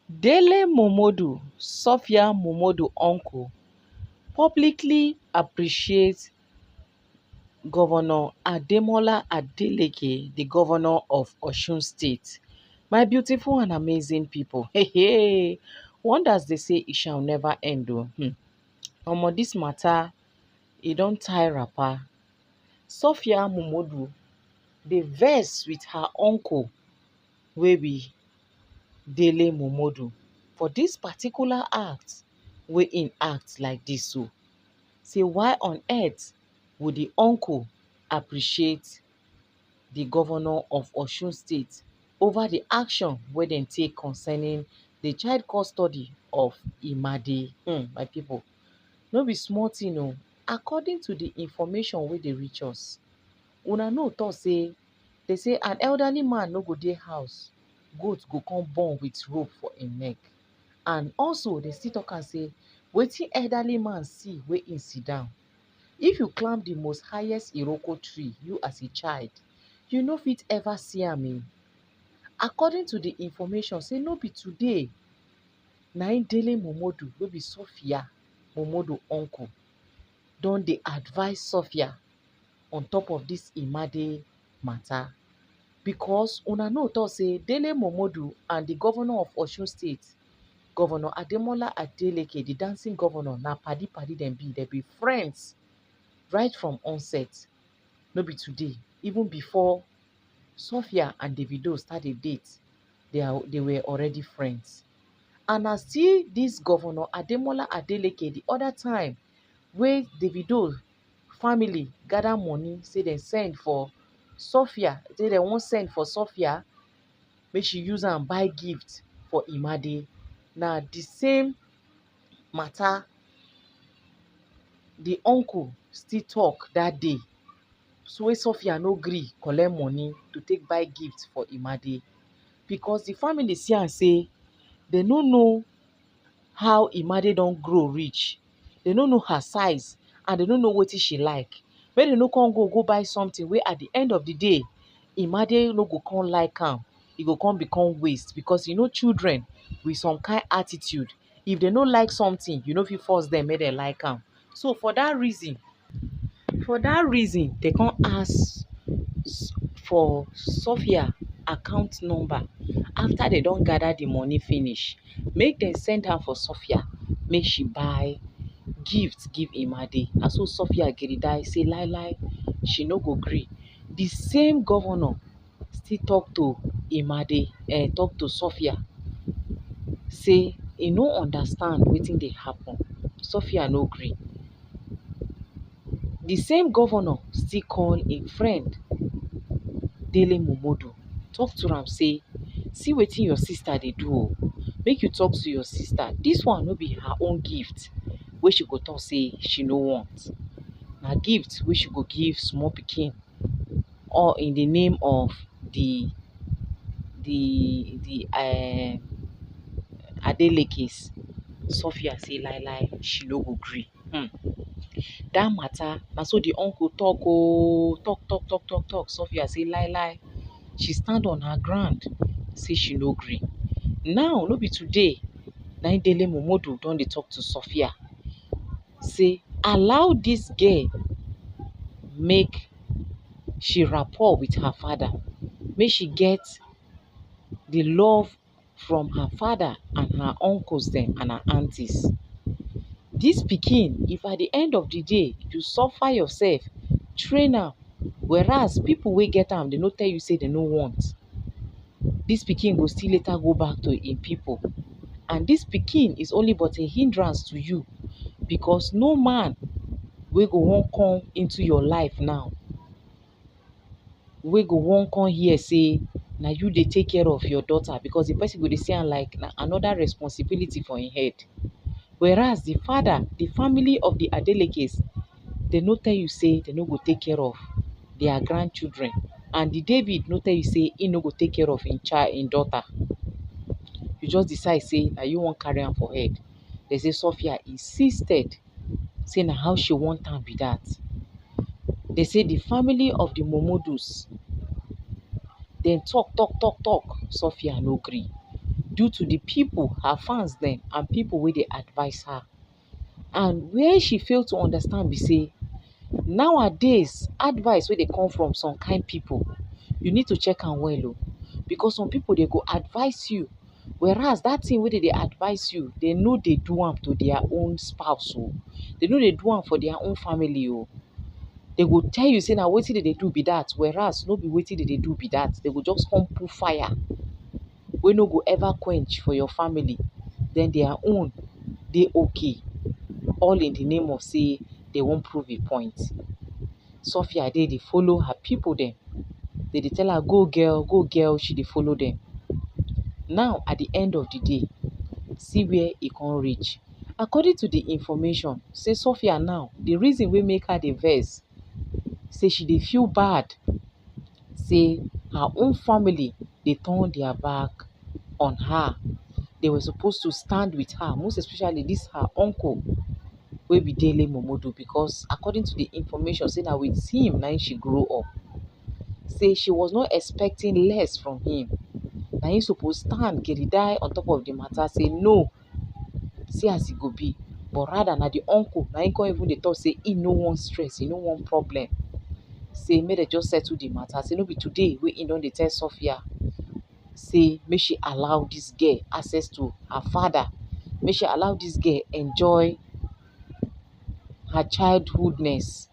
Dele Momodu, Sophia Momodu uncle, publicly appreciates Governor Ademola Adeleke, the governor of Osun State. My beautiful and amazing people. Hey, hey. Wonders they say it shall never end. Oh. Omo, this matter, e don tie wrapper. Sophia Momodu dey vex with her uncle wey be Dele Momodu for this particular act wey im act like this so. Say why on earth would the uncle appreciate the governor of Osun State over the action wey dem take concerning the child custody of Imade. My people, no be small thing o. According to the information wey dey reach us, una know talk say they say an elderly man no go dey house, goat go come born with rope for im neck. And also dey still talk am say wetin elderly man see wey im sit down, if you climb the most highest Iroko tree, you as a child, you no fit ever see am again. According to the information say no be today na im Dele Momodu wey be Sophia Momodu uncle don dey advise Sophia on top of this Imade matter. Because una know talk say Dele Momodu and the governor of Osun State, Governor Ademola Adeleke, the dancing governor, na padi padi dem be friends right from onset. No be today, even before Sophia and Davido start a date, they were already friends. And na still this Governor Ademola Adeleke the other time wey Davido family gather money say dem send for Sophia, say dem wan send for Sophia make she use am buy gift for Imade. Na the same matter the uncle still talk that day. So wey Sophia no gree collect money to take buy gift for Imade, because the family see am say they no know how Imade don grow reach. They no know her size and they no know wetin she like. Make dem no come go buy something wey at the end of the day Imade no go come like am. E go come become waste, because you know children with some kind attitude, if they no like something, you no fit force them make dem like am. So for that reason, they come ask for Sophia account number after they don gather the money finish. Make dem send am for Sophia make she buy gift give Imade. Na so Sophia die say lie lie, she no go gree. The same governor still talk to Imade, talk to Sophia, say e no understand wetin dey happen. Sophia no gree. The same governor still call im friend Dele Momodu, talk to am say see wetin your sister dey do o, make you talk to your sister. This one no be her own gift wey she go talk say she no want. Na gift wey she go give small pikin, or in the name of the Adelekes. Sophia say lie lie, she no go gree. That matter, na so the uncle talk talk. Sophia say lie lie, she stand on her ground say she no gree. Now no be today na im Dele Momodu don dey talk to Sophia say allow this girl make she rapport with her father, make she get the love from her father and her uncles dem and her aunties. This pikin, if at the end of the day you suffer yourself train am, whereas people wey get am, they no tell you say they no want, this pikin go still later go back to im people. And this pikin is only but a hindrance to you, because no man wey go wan come into your life now, wey go wan come hear say na you dey take care of your daughter, because the person go dey see am like na another responsibility for im head. Whereas the father, the family of the Adelekes, they no tell you say they no go take care of their grandchildren. And the David no tell you say he no go take care of im child, im daughter. You just decide say na you wan carry am for head. They say Sophia insisted say na how she want am be that. They say the family of the Momodus, dem talk. Sophia no gree. do to the people, her fans dem, and people wey dey advise her. And where she fail to understand be say, nowadays advice wey dey come from some kind people, you need to check am well o, because some people dey go advise you, whereas that thing wey dey advise you, they no dey do am to their own spouse o, they no dey do am for their own family o. They go tell you say na wetin they dey do be that, whereas no be wetin they dey do be that. They go just come put fire wey no go ever quench for your family. Then their own dey okay, all in the name of say they wan prove a point. Sophia dey follow her people dem. They dey tell her go girl, she dey follow them. Now at the end of the day, see where e come reach. According to the information, say Sophia now, the reason wey make her dey vex, say she dey feel bad, say her own family dey turn their back on her. They were supposed to stand with her, most especially this her uncle wey be Dele Momodu, because according to the information, say na with him na she grow up. Say she was not expecting less from him. Na him suppose stand gidigba on top of the matter, say no, see as e go be. But rather na the uncle na him come even dey talk say he no want stress, he no want problem. Say make dem just settle the matter. Say no be today wey he don dey tell Sophia say make she allow this girl access to her father, make she allow this girl enjoy her childhoodness,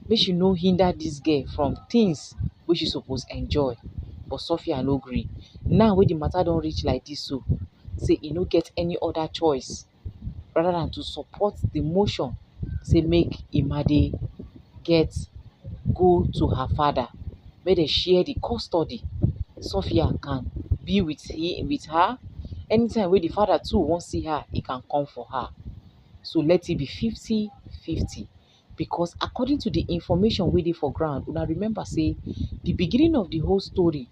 make she no hinder this girl from things wey she suppose enjoy. But Sophia no gree. Now wey the matter don reach like this, so say e no get any other choice rather than to support the motion, say make Imade go to her father, make dem share the custody. Sophia can be with her. Anytime wey the father too wan see her, he can come for her. So let it be 50-50. Because according to the information wey dey for ground, una remember say the beginning of the whole story,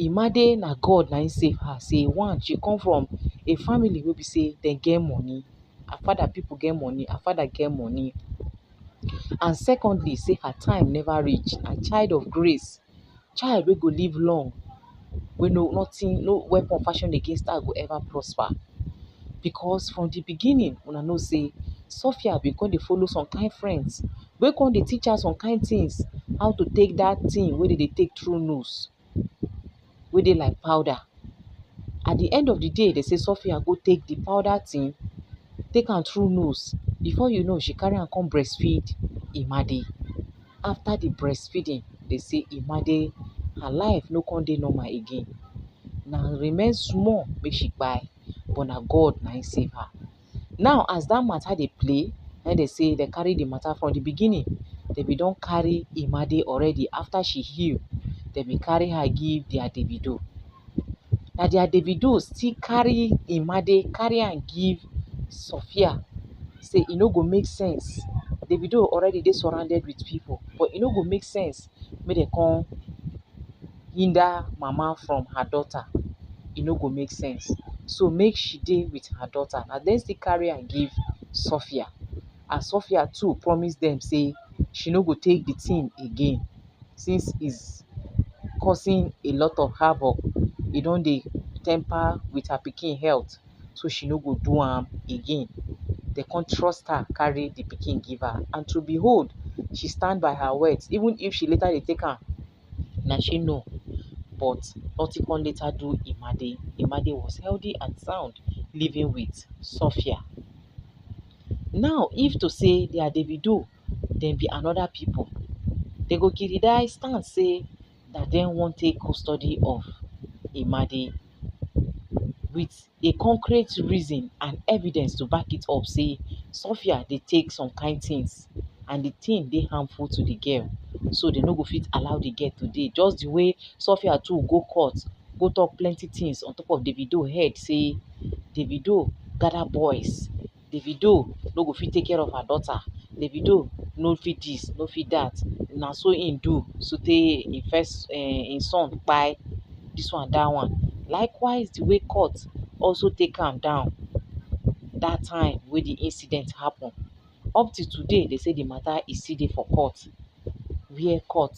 Imade na God na him save her. Say one, she come from a family wey be say dem get money. Her father people get money, her father get money. And secondly, say her time never reach. A child of grace, child wey go live long, wey nothing, no weapon fashioned against her go ever prosper. Because from the beginning, una know say Sophia bin come dey follow some kind friends wey come dey teach her some kind things, how to take that thing wey dey take through nose, wey dey like powder. At the end of the day, they say Sophia go take the powder thing, take am through nose. Before you know, she carry am come breastfeed Imade. After the breastfeeding, they say Imade, her life no come dey normal again. Na remain small make she kpai, but na God na him save her. Now as that matter dey play, and they say they carry the matter from the beginning. They be don carry Imade already. After she heal, they be carry her give their Davido. Na their Davido still carry Imade, carry am give Sophia. Say e no go make sense. Davido already dey surrounded with people, but e no go make sense make dem come hinder mama from her daughter. E no go make sense. So make she dey with her daughter. Na dem still carry am give Sophia. And Sophia too promise them say she no go take the thing again, since it's causing a lot of havoc. E don dey temper with her pikin health, so she no go do am again. They can't trust her, carry the pikin give her. And to behold, she stand by her words. Even if she later dey take am, na she know. But nothing can later do Imade. Imade was healthy and sound, living with Sophia. Now, if to say they are Davido, then be another people, they go Kiridai stand say that dem wan take custody of Imade with a concrete reason and evidence to back it up. Say Sophia dey take some kind things and the thing dey harmful to the girl, so they no go fit allow the girl to dey. Just the way Sophia too go court, go talk plenty things on top of Davido head, say Davido gather boys, Davido no go fit take care of her daughter, Davido no fit this, no fit that. Na so im do, so tey im first im son kpai this one, that one. Likewise, the way court also take am down that time wey the incident happen. Up till today, they say the matter is still dey for court, where court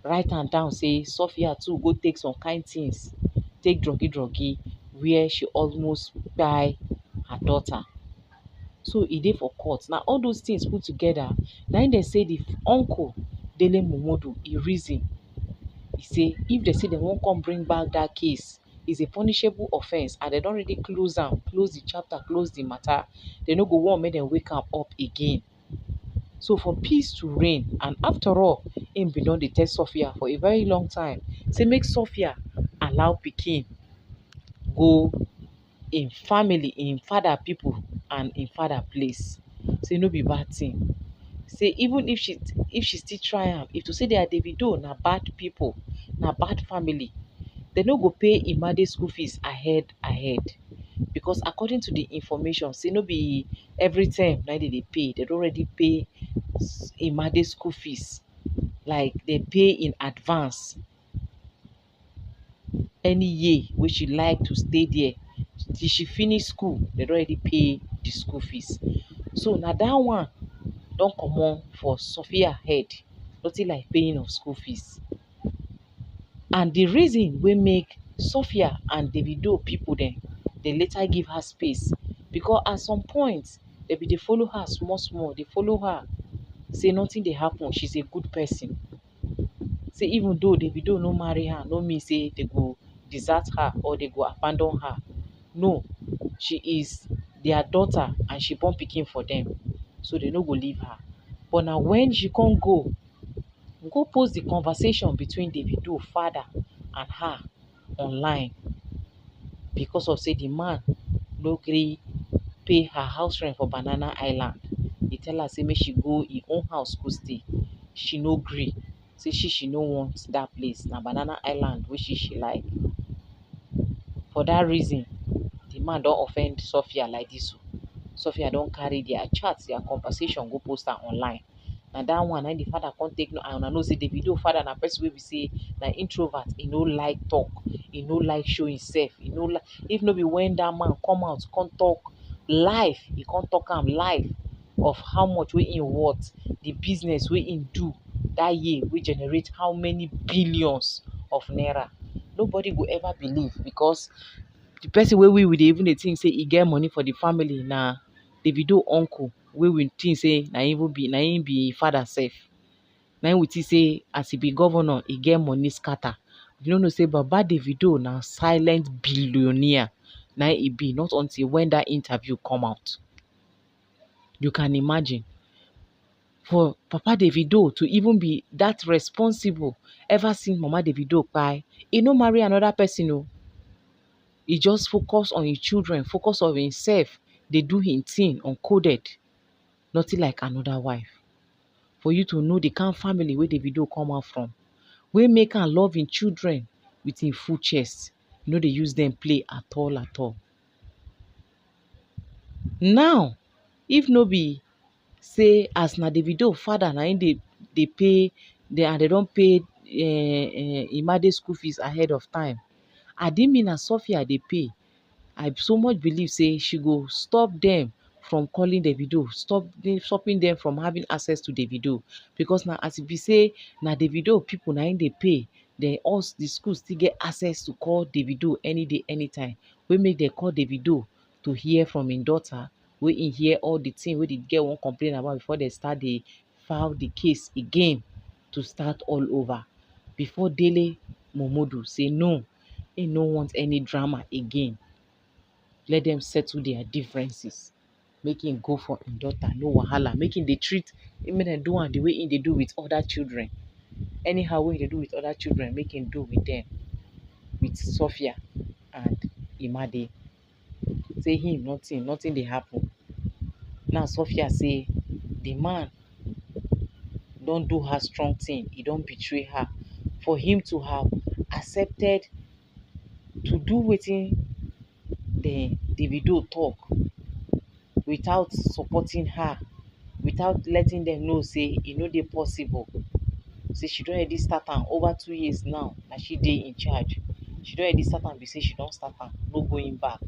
write am down say Sophia too go take some kind things take druggy where she almost kpai her daughter. So e dey for court. Na all those things put together na im dem say the uncle Dele Momodu e reason. E say if dem say dem wan come bring back dat case, is a punishable offence and dem don already close am, close the chapter, close the matter. Dem no go want make dem wake am up again. So for peace to reign, and after all, im bin don dey tell Sophia for a very long time say make Sophia allow pikin go im family, im father people and im father place. Say no be bad thing. Say even if she still try am, if to say their Davido na bad people, na bad family, dem no go pay Imade school fees ahead because according to the information say no be every term na dem dey pay. Dem don already pay Imade school fees, like dem pay in advance. Any year wey she like to stay there till she finish school, dem don already pay the school fees. So na dat one don comot for Sophia head, nothing like paying of school fees. And the reason wey make Sophia and Davido people dem dey later give her space, because at some point dem bin dey follow her small small, dey follow her say nothing dey happen, she's a good person. Say even though Davido no marry her, no mean say dey go desert her or dey go abandon her. No, she is their daughter and she born pikin for them, so dey no go leave her. But na when she come go post the conversation between Davido father and her online, because of say the man no gree pay her house rent for Banana Island. He tell her say make she go im own house go stay. She no gree. Say she no want dat place. Na Banana Island wey she like. For dat reason, the man don offend Sophia like dis. Sophia don carry their chat, their conversation go post am online. Na dat one na im the father come take note. And una know say Davido father na person wey be say na introvert. E no like talk. E no like show himself. E no like, if no be when dat man come out come talk live, e come talk am live of how much wey im worth, the business wey im do dat year wey generate how many billions of naira. Nobody go ever believe, because the person wey we dey even dey think say e get money for the family na Davido uncle, wey we think say na im be father sef. Na im we think say as e be governor, e get money scatter. You no know say Baba Davido na silent billionaire. Na im e be, not until when that interview come out. You can imagine. For Papa Davido to even be that responsible ever since Mama Davido kpai, e no marry another person o. E just focus on him children, focus on himself, dey do him thing uncoded. Nothing like another wife. For you to know the kind family wey Davido come out from, wey make am love him children with him full chest. E no dey use them play at all at all. Now, if no be say as na Davido father na im dey pay, and they don pay Imade school fees ahead of time, Adimi na Sophia dey pay. I so much believe say she go stop them from calling Davido, stopping them from having access to Davido. Because na as e be say na Davido people na im dey pay, then us the school still get access to call Davido any day, anytime. Wey make dem call Davido to hear from im daughter, wey im hear all the thing wey the girl wan complain about before dem start dey file the case again to start all over. Before Dele Momodu say no, he no want any drama again. Let them settle their differences. Make him go for im daughter, no wahala. Make him dey treat, make dem do am the way him dey do with other children. Anyhow wey he dey do with other children, make him do with them. With Sophia and Imade. Say him nothing dey happen. Now Sophia say the man don do her strong thing. He don betray her. For him to have accepted to do wetin the Davido talk without supporting her, without letting them know say e no dey possible. Say she don already start am over 2 years now, na she dey in charge. She don already start am, be say she don start am, no going back.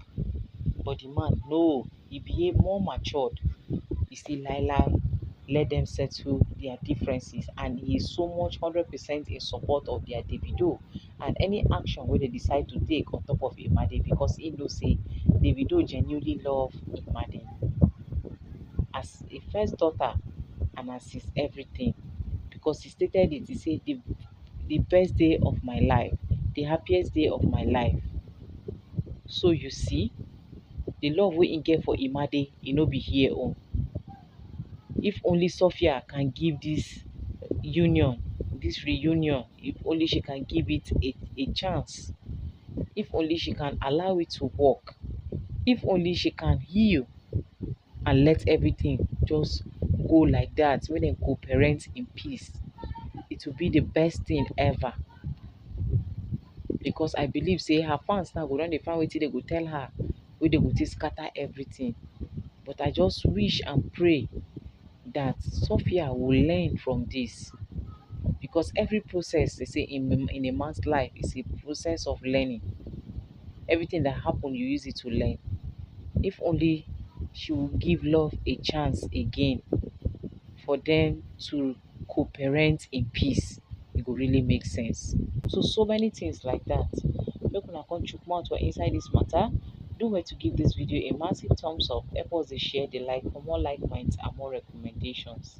But the man, no, he behave more matured. He say lie, let them settle their differences, and he is so much 100% in support of their Davido and any action wey dem decide to take on top of Imade, because he know say Davido genuinely love Imade as a first daughter and as his everything, because he stated it. He said the best day of my life, the happiest day of my life. So you see, the love wey he get for Imade, e no be here own. If only Sophia can give this union, this reunion, if only she can give it a chance, if only she can allow it to work, if only she can heal and let everything just go like that, when dem co-parent in peace, it will be the best thing ever. Because I believe say her fans now go don dey find wetin dey go tell her, wey dey go take scatter everything. But I just wish and pray that Sophia will learn from this, because every process they say in a man's life is a process of learning. Everything that happen, you use it to learn. If only she will give love a chance again for them to co-parent in peace, it go really make sense. So many things like that. Make una come chook mouth for inside this matter. Do well to give this video a massive thumbs up. Help us to share, the like for more like points and more recommendations.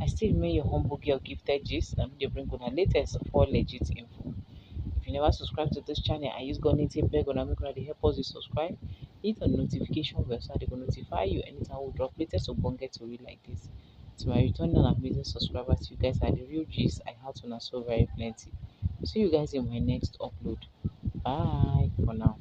I still remain your humble girl, Gifted Gist, and we dey bring una latest for legit info. If you never subscribe to this channel, I use God name take beg una make una dey help us to subscribe. Hit on the notification bell so they go notify you anytime we drop latest get to read like this. To my returning and amazing subscribers, you guys are the real G's. I have to know so very plenty. See you guys in my next upload. Bye for now.